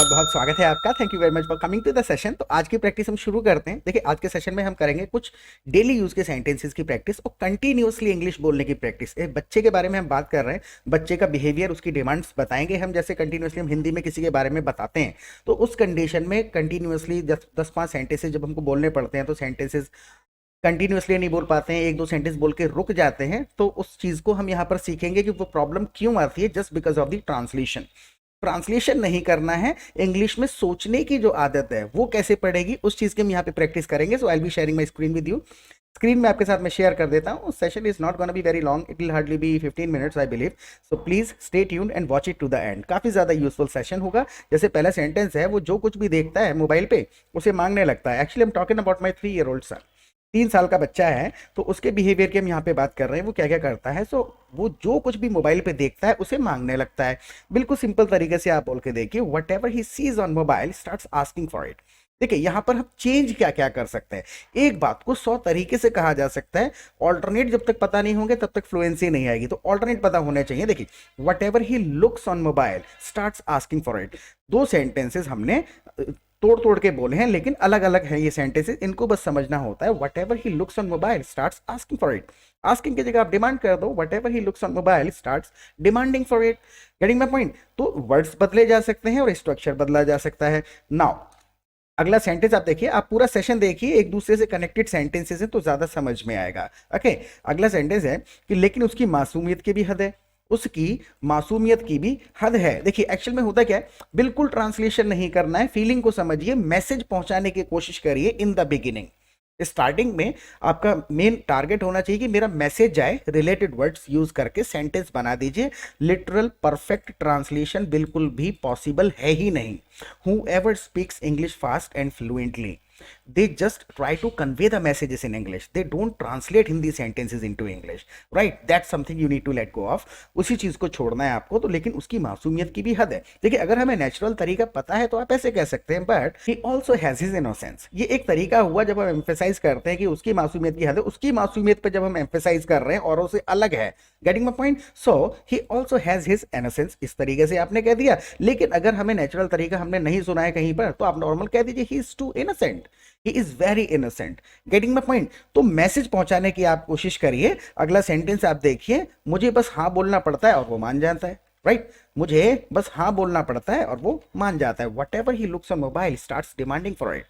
बहुत स्वागत है आपका। Thank you very much for coming to the session. तो आज की प्रैक्टिस हम शुरू करते हैं। देखिए, आज के सेशन में हम करेंगे कुछ डेली यूज के सेंटेंसेस की प्रैक्टिस और कंटिन्यूअसली इंग्लिश बोलने की प्रैक्टिस। एक बच्चे के बारे में हम बात कर रहे हैं, बच्चे का बिहेवियर, उसकी डिमांड्स बताएंगे हम। जैसे कंटिन्यूअसली हम हिंदी में किसी के बारे में बताते हैं, तो उस कंडीशन में कंटिन्यूअसली 10-5 सेंटेंसेस जब हमको बोलने पड़ते हैं, तो सेंटेंसेस कंटिन्यूअसली नहीं बोल पाते हैं, एक दो सेंटेंस बोल के रुक जाते हैं। तो उस चीज को हम यहाँ पर सीखेंगे कि वो प्रॉब्लम क्यों आती है, just because of the translation. Translation नहीं करना है, इंग्लिश में सोचने की जो आदत है वो कैसे पड़ेगी, उस चीज की हम यहाँ पे प्रैक्टिस करेंगे। So I be sharing my screen with you. Screen में आपके साथ मैं शेयर कर देता हूँ। Session is not gonna be very long, it will hardly be 15 minutes I believe. So please stay tuned and watch it to the end. काफी ज्यादा useful session होगा। जैसे पहला सेंटेंस है, वो जो कुछ भी देखता है मोबाइल पे उसे मांगने लगता है। Actually I am talking about my 3-year-old सन। 3 साल का बच्चा है, तो उसके बिहेवियर के हम यहाँ पे बात कर रहे हैं। वो क्या क्या करता है, सो वो जो कुछ भी मोबाइल पे देखता है उसे मांगने लगता है। बिल्कुल सिंपल तरीके से आप बोल के देखिए, what ever he sees on mobile starts asking for it. देखिए, यहाँ पर हम चेंज क्या क्या कर सकते हैं। एक बात को 100 तरीके से कहा जा सकता है। ऑल्टरनेट जब तक पता नहीं होंगे तब तक फ्लुएंसी नहीं आएगी, तो ऑल्टरनेट पता होने चाहिए। देखिए, what ever he looks on mobile starts asking for it. दो सेंटेंसेस हमने तोड़ तोड़ के बोले हैं, लेकिन अलग अलग हैं ये सेंटेंसेस, इनको बस समझना होता है। What ever he looks on mobile starts asking for it. Asking की जगह आप डिमांड कर दो, what ever he looks on mobile starts demanding for it. Getting my point. तो वर्ड्स बदले जा सकते हैं और स्ट्रक्चर बदला जा सकता है। नाउ अगला सेंटेंस आप देखिए, आप पूरा सेशन देखिए, एक दूसरे से कनेक्टेड सेंटेंसेस हैं तो ज्यादा समझ में आएगा। ओके, अगला सेंटेंस है कि लेकिन उसकी मासूमियत की भी हद है। उसकी मासूमियत की भी हद है। देखिए, एक्चुअल में होता क्या है, बिल्कुल ट्रांसलेशन नहीं करना है, फीलिंग को समझिए, मैसेज पहुंचाने की कोशिश करिए। इन द बिगिनिंग, स्टार्टिंग में आपका मेन टारगेट होना चाहिए कि मेरा मैसेज जाए। रिलेटेड वर्ड्स यूज करके सेंटेंस बना दीजिए। लिटरल परफेक्ट ट्रांसलेशन बिल्कुल भी पॉसिबल है ही नहीं। whoever speaks English fast and fluently, they just try to convey the messages in English. They don't translate Hindi sentences into English, right? That's something you need to let go of. उसी चीज को छोड़ना है आपको। तो लेकिन उसकी मासूमियत की भी हद है। देखिए, अगर हमें नेचुरल तरीका पता है तो आप ऐसे कह सकते हैं, but he also has his innocence। ये एक तरीका हुआ जब हम एम्फेसाइज करते हैं कि उसकी मासूमियत की हद है। उसकी मासूमियत पर जब हम एम्फेसाइज कर रहे हैं और उसे अलग है। Getting my point. So he also has his innocence, इस तरीके से आपने कह दिया। लेकिन अगर हमें नेचुरल तरीका हमने नहीं सुना है कहीं पर, तो आप नॉर्मल कह दीजिए, he is too innocent, he is very innocent. Getting my point. तो मैसेज पहुंचाने की आप कोशिश करिए। अगला सेंटेंस आप देखिए, मुझे बस हाँ बोलना पड़ता है और वो मान जाता है, राइट? मुझे बस हाँ बोलना पड़ता है और वो मान जाता है। What ever he looks on mobile starts demanding for it.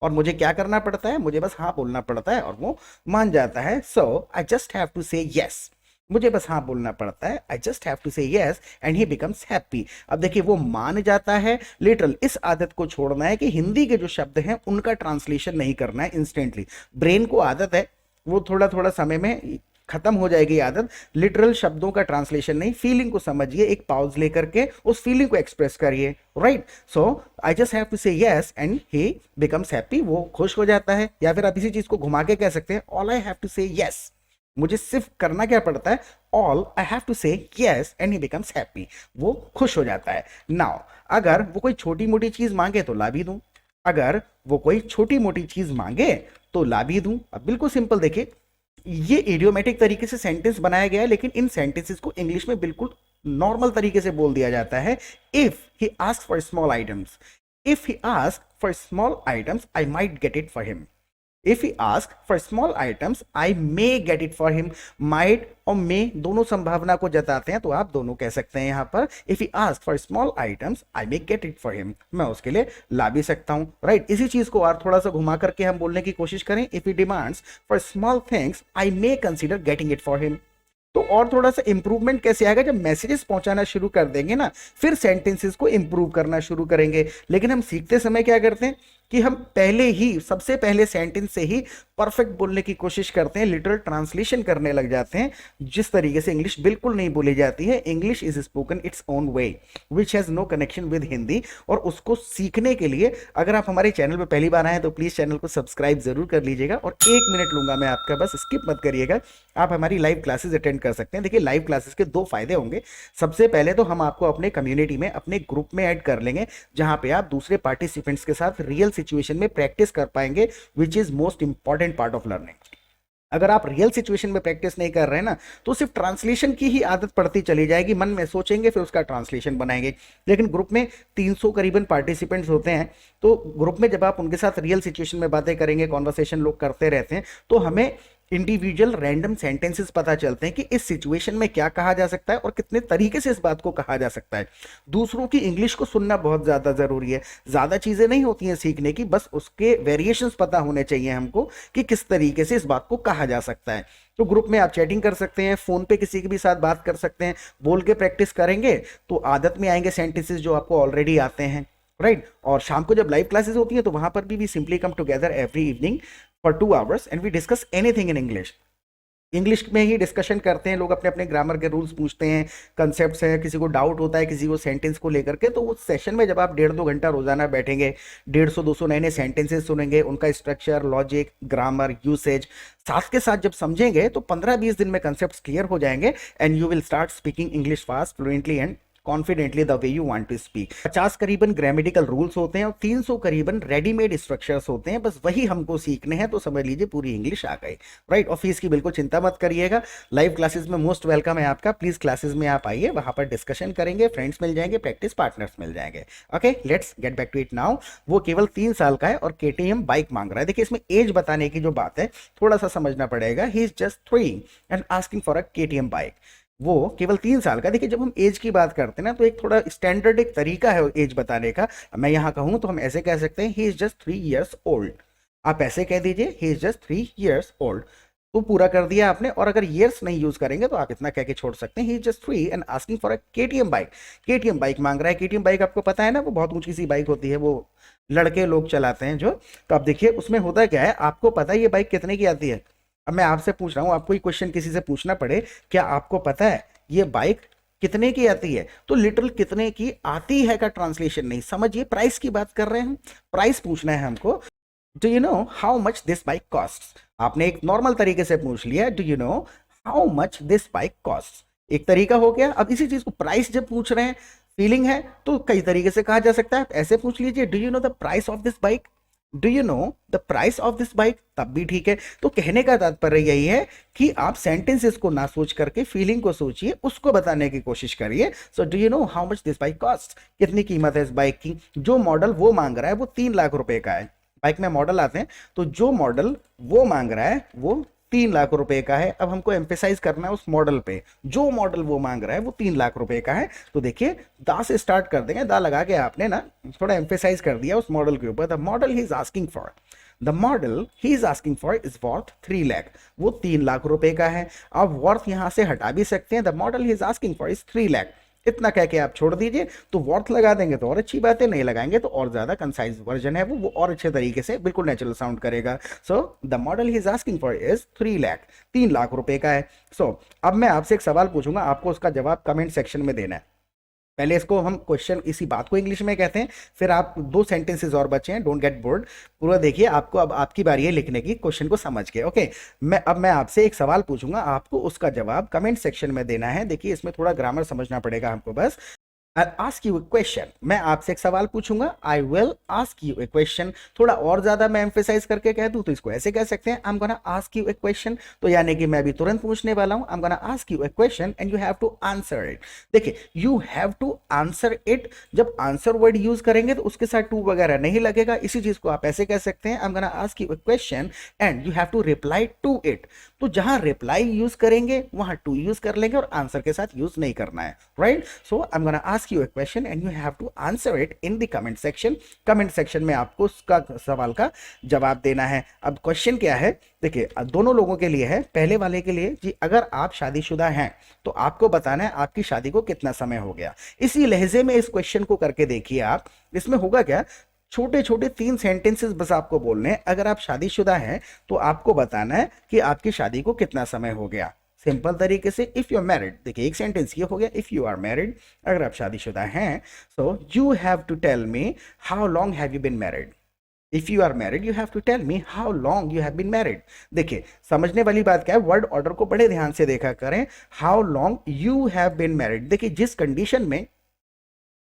और मुझे क्या करना पड़ता है, मुझे बस हाँ बोलना पड़ता है और वो मान जाता है। सो I just have to say yes. मुझे बस हाँ बोलना पड़ता है, आई just have to say yes and he becomes happy. अब देखिए, वो मान जाता है। लिटरल इस आदत को छोड़ना है कि हिंदी के जो शब्द हैं उनका ट्रांसलेशन नहीं करना है इंस्टेंटली। ब्रेन को आदत है, वो थोड़ा थोड़ा समय में खत्म हो जाएगी आदत। लिटरल शब्दों का ट्रांसलेशन नहीं, फीलिंग को समझिए, एक पाउज लेकर के उस फीलिंग को एक्सप्रेस करिए, right? So I just have to say yes and he becomes happy. वो खुश हो जाता है। या फिर आप इसी चीज को घुमा के कह सकते हैं, all I have to say yes. मुझे सिर्फ करना क्या पड़ता है, all I have to say yes and he becomes happy. वो खुश हो जाता है। नाउ अगर वो कोई छोटी मोटी चीज मांगे तो ला भी दूं। अगर वो कोई छोटी मोटी चीज मांगे तो ला भी दूं। अब बिल्कुल सिंपल देखिए, ये इडियोमेटिक तरीके से सेंटेंस बनाया गया है, लेकिन इन सेंटेंसेस को इंग्लिश में बिल्कुल नॉर्मल तरीके से बोल दिया जाता है। If he ask for small items, if he ask for small items I might get it for him. If he asks for small items, I may get it for him. Might और may दोनों संभावना को जताते हैं, तो आप दोनों कह सकते हैं यहाँ पर। If he asks for small items, I may get it for him. मैं उसके लिए ला भी सकता हूँ, राइट? इसी चीज को और थोड़ा सा घुमा करके हम बोलने की कोशिश करें। If he demands for small things, I may consider getting it for him. तो और थोड़ा सा इंप्रूवमेंट कैसे आएगा, जब मैसेजेस पहुंचाना शुरू कर देंगे ना, फिर सेंटेंसेस को इंप्रूव करना शुरू करेंगे। लेकिन हम सीखते समय क्या करते हैं कि हम पहले ही, सबसे पहले सेंटेंस से ही परफेक्ट बोलने की कोशिश करते हैं, लिटरल ट्रांसलेशन करने लग जाते हैं, जिस तरीके से इंग्लिश बिल्कुल नहीं बोली जाती है। English is spoken its own way which has no connection with Hindi. और उसको सीखने के लिए अगर आप हमारे चैनल पर पहली बार आए तो प्लीज चैनल को सब्सक्राइब जरूर कर लीजिएगा। और 1 मिनट लूंगा मैं आपका, बस स्किप मत करिएगा। आप हमारी लाइव क्लासेस अटेंड कर सकते हैं। देखिए, लाइव क्लासेस के 2 फायदे होंगे। सबसे पहले तो हम आपको अपने कम्युनिटी में, अपने ग्रुप में ऐड कर लेंगे, जहां पे आप दूसरे पार्टिसिपेंट्स के साथ रियल सिचुएशन में प्रैक्टिस कर पाएंगे, which is most important part of learning. अगर आप रियल सिचुएशन में प्रैक्टिस नहीं कर रहे हैं ना, तो सिर्फ ट्रांसलेशन की ही आदत पड़ती चली जाएगी, मन में सोचेंगे फिर उसका ट्रांसलेशन बनाएंगे। लेकिन ग्रुप में 300 करीबन पार्टिसिपेंट्स होते हैं, तो ग्रुप में जब आप उनके साथ रियल सिचुएशन में बातें करेंगे, कॉन्वर्सेशन लोग करते रहते हैं, तो हमें इंडिविजुअल रैंडम सेंटेंसेस पता चलते हैं कि इस सिचुएशन में क्या कहा जा सकता है और कितने तरीके से इस बात को कहा जा सकता है। दूसरों की इंग्लिश को सुनना बहुत ज्यादा जरूरी है। ज्यादा चीजें नहीं होती हैं सीखने की, बस उसके वेरिएशंस पता होने चाहिए हमको कि किस तरीके से इस बात को कहा जा सकता है। तो ग्रुप में आप चैटिंग कर सकते हैं, फोन पे किसी के भी साथ बात कर सकते हैं, बोल के प्रैक्टिस करेंगे तो आदत में आएंगे सेंटेंसेस जो आपको ऑलरेडी आते हैं, राइट। और शाम को जब लाइव क्लासेस होती है तो वहां पर भी we simply come together every evening for 2 hours and we discuss anything in English. English में ही डिस्कशन करते हैं लोग, अपने अपने ग्रामर के रूल्स पूछते हैं, कंसेप्ट्स हैं, किसी को डाउट होता है किसी को सेंटेंस को लेकर के, तो उस सेशन में जब आप 1.5-2 घंटा रोजाना बैठेंगे, 150-200 नए नए सेंटेंसेस सुनेंगे, उनका स्ट्रक्चर, लॉजिक, ग्रामर, यूसेज साथ के साथ जब समझेंगे तो 15-20 दिन में कंसेप्ट्स क्लियर हो जाएंगे and you will start speaking English fast, fluently and confidently the way you want to speak. 50 करीबन ग्रामेटिकल रूल्स होते हैं और 300 करीबन रेडीमेड स्ट्रक्चर्स होते हैं, बस वही हमको सीखने हैं, तो समझ लीजिए पूरी इंग्लिश आ गई, राइट। और फीस की बिल्कुल चिंता मत करिएगा, लाइव क्लासेस में मोस्ट वेलकम है आपका, प्लीज क्लासेस में आप आइए, वहां पर डिस्कशन करेंगे, फ्रेंड्स मिल जाएंगे, प्रैक्टिस पार्टनर्स मिल जाएंगे। Okay, let's get back to it now. वो केवल 3 साल का है और केटीएम बाइक मांग रहा है। देखिए इसमें एज बताने की जो बात है थोड़ा सा समझना पड़ेगा। He is just 3 and asking for a KTM bike. वो केवल 3 साल का। देखिए जब हम एज की बात करते हैं ना, तो एक थोड़ा स्टैंडर्ड एक तरीका है एज बताने का। मैं यहाँ कहूँ तो हम ऐसे कह सकते हैं he is just 3 years old. आप ऐसे कह दीजिए he is just 3 years old, तो पूरा कर दिया आपने। और अगर ईयर्स नहीं यूज करेंगे तो आप इतना कह के छोड़ सकते हैं he is just 3 and asking for a KTM bike. KTM bike मांग रहा है। केटीएम बाइक आपको पता है ना, वो बहुत ऊंची सी बाइक होती है, वो लड़के लोग चलाते हैं जो। तो आप देखिए उसमें होता क्या है, आपको पता है ये बाइक कितने की आती है। अब मैं आपसे पूछ रहा हूँ, आपको ही क्वेश्चन किसी से पूछना पड़े, क्या आपको पता है ये बाइक कितने की आती है, तो लिटरल कितने की आती है का ट्रांसलेशन नहीं, समझिए प्राइस की बात कर रहे हैं, प्राइस पूछना है हमको। Do you know how much this bike cost. आपने एक नॉर्मल तरीके से पूछ लिया, do you know how much this bike cost, एक तरीका हो गया। अब इसी चीज को प्राइस जब पूछ रहे हैं, फीलिंग है, तो कई तरीके से कहा जा सकता है। ऐसे पूछ लीजिए, do you know the price of this bike, do you know the price of this bike, तब भी ठीक है। तो कहने का तात्पर्य यही है कि आप सेंटेंसेस को ना सोच करके फीलिंग को सोचिए, उसको बताने की कोशिश करिए। So do you know how much this bike cost, कितनी कीमत है इस बाइक की। जो मॉडल वो मांग रहा है वो 3 लाख रुपए का है। बाइक में मॉडल आते हैं, तो जो मॉडल वो मांग रहा है वो 3 लाख रुपए का है। अब हमको एम्फेसाइज करना है उस मॉडल पे, जो मॉडल वो मांग रहा है वो 3 लाख रुपए का है। तो देखिए दा से स्टार्ट कर देंगे, दा लगा के आपने ना थोड़ा एम्फेसाइज कर दिया उस मॉडल के ऊपर। The model he is asking for, the model he is asking for is worth 3 lakh, वो 3 लाख रुपए का है। आप वर्थ यहां से हटा भी सकते हैं, the model he is asking for is 3 lakh, इतना कह के आप छोड़ दीजिए। तो वर्थ लगा देंगे तो और अच्छी बात है, नहीं लगाएंगे तो और ज्यादा कंसाइज वर्जन है वो और अच्छे तरीके से बिल्कुल नेचुरल साउंड करेगा। So the model he is asking for is 3 lakh, 3 lakh रुपए का है। सो अब मैं आपसे एक सवाल पूछूंगा, आपको उसका जवाब कमेंट सेक्शन में देना है। पहले इसको हम क्वेश्चन, इसी बात को इंग्लिश में कहते हैं, फिर आप 2 सेंटेंसेस और बचे हैं, डोंट गेट बोर्ड, पूरा देखिए। आपको अब आपकी बारी है लिखने की, क्वेश्चन को समझ के। ओके, मैं आपसे एक सवाल पूछूंगा, आपको उसका जवाब कमेंट सेक्शन में देना है। देखिए इसमें थोड़ा ग्रामर समझना पड़ेगा हमको बस। I'll ask you a question, मैं आपसे एक सवाल पूछूंगा, I will ask you a question। थोड़ा और ज्यादा मैं एम्फेसाइज करके कह दूं तो इसको ऐसे कह सकते हैं, I'm gonna ask you a question। तो यानी कि मैं भी तुरंत पूछने वाला हूं, I'm gonna ask you a question and you have to answer it। देखिए you have to answer it, जब आंसर वर्ड यूज करेंगे तो उसके साथ टू वगैरह नहीं लगेगा। इसी चीज को आप ऐसे कह सकते हैं, I'm gonna ask you a question and you have to reply to it। तो जहां रिप्लाई यूज करेंगे वहां टू यूज कर लेंगे और आंसर के साथ यूज नहीं करना है, right. So I am gonna ask you a question and you have to answer it in the comment section. Comment section में आपको उसका सवाल का जवाब देना है। अब क्वेश्चन क्या है, देखिए दोनों लोगों के लिए है। पहले वाले के लिए जी, अगर आप शादीशुदा हैं तो आपको बताना है आपकी शादी को कितना समय हो गया। इसी लहजे में इस क्वेश्चन को करके देखिए आप। इसमें होगा क्या, छोटे छोटे 3 सेंटेंसेस बस आपको बोलने हैं। अगर आप शादीशुदा हैं तो आपको बताना है कि आपकी शादी को कितना समय हो गया, सिंपल तरीके से। इफ यू आर मैरिड, देखिए एक सेंटेंस ये हो गया, इफ यू आर मैरिड, अगर आप शादीशुदा हैं, so you have to tell me how long have you been married. If you are married you have to tell me how long you have been married. देखिए समझने वाली बात क्या है, वर्ड ऑर्डर को बड़े ध्यान से देखा करें। How long you have been married, देखिए जिस कंडीशन में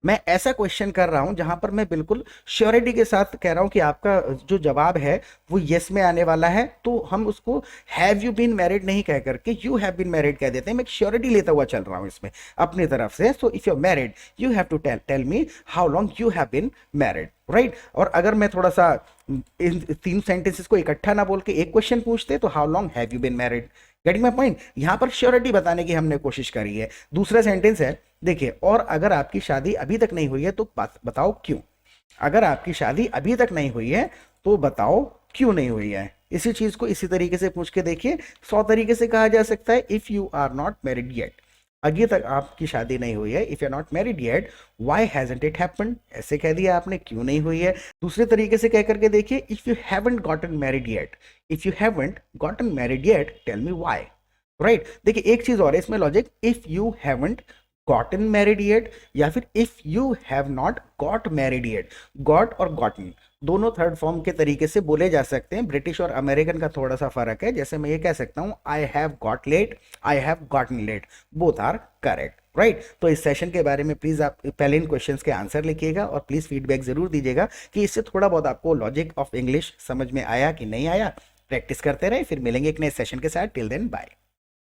मैं ऐसा क्वेश्चन कर रहा हूं जहां पर मैं बिल्कुल श्योरिटी के साथ कह रहा हूं कि आपका जो जवाब है वो यस में आने वाला है, तो हम उसको हैव यू बीन मैरिड नहीं कह करके यू हैव बीन मैरिड कह देते हैं। मैं एक श्योरिटी लेता हुआ चल रहा हूं इसमें अपनी तरफ से। So if you are married you have to tell me how long you have been married, right. और अगर मैं थोड़ा सा इन तीन सेंटेंसेस को इकट्ठा ना बोल के एक क्वेश्चन पूछते तो how long have you been married. Getting my point? यहां पर श्योरिटी बताने की हमने कोशिश करी है। दूसरा सेंटेंस है, देखिए, और अगर आपकी शादी अभी तक नहीं हुई है तो बताओ क्यों। अगर आपकी शादी अभी तक नहीं हुई है तो बताओ क्यों नहीं हुई है। इसी चीज को इसी तरीके से पूछ के देखिए, 100 तरीके से कहा जा सकता है। If you are not married yet, अभी तक आपकी शादी नहीं हुई है, if you are not married yet why hasn't it happened, ऐसे कह दिया आपने, क्यों नहीं हुई है। दूसरे तरीके से कह करके देखिए, if you haven't gotten married yet, if you haven't gotten married yet tell me why, right. देखिए एक चीज और है इसमें logic, if you haven't gotten married yet या फिर if you have not got married yet. Got और gotten दोनों थर्ड फॉर्म के तरीके से बोले जा सकते हैं। ब्रिटिश और अमेरिकन का थोड़ा सा फर्क है। जैसे मैं ये कह सकता हूं I have got late, I have gotten late, both are correct, right. तो इस सेशन के बारे में प्लीज आप पहले इन क्वेश्चंस के आंसर लिखिएगा और प्लीज फीडबैक जरूर दीजिएगा कि इससे थोड़ा बहुत आपको लॉजिक ऑफ इंग्लिश समझ में आया कि नहीं आया। प्रैक्टिस करते रहे, फिर मिलेंगे एक नए सेशन के साथ। Till then bye.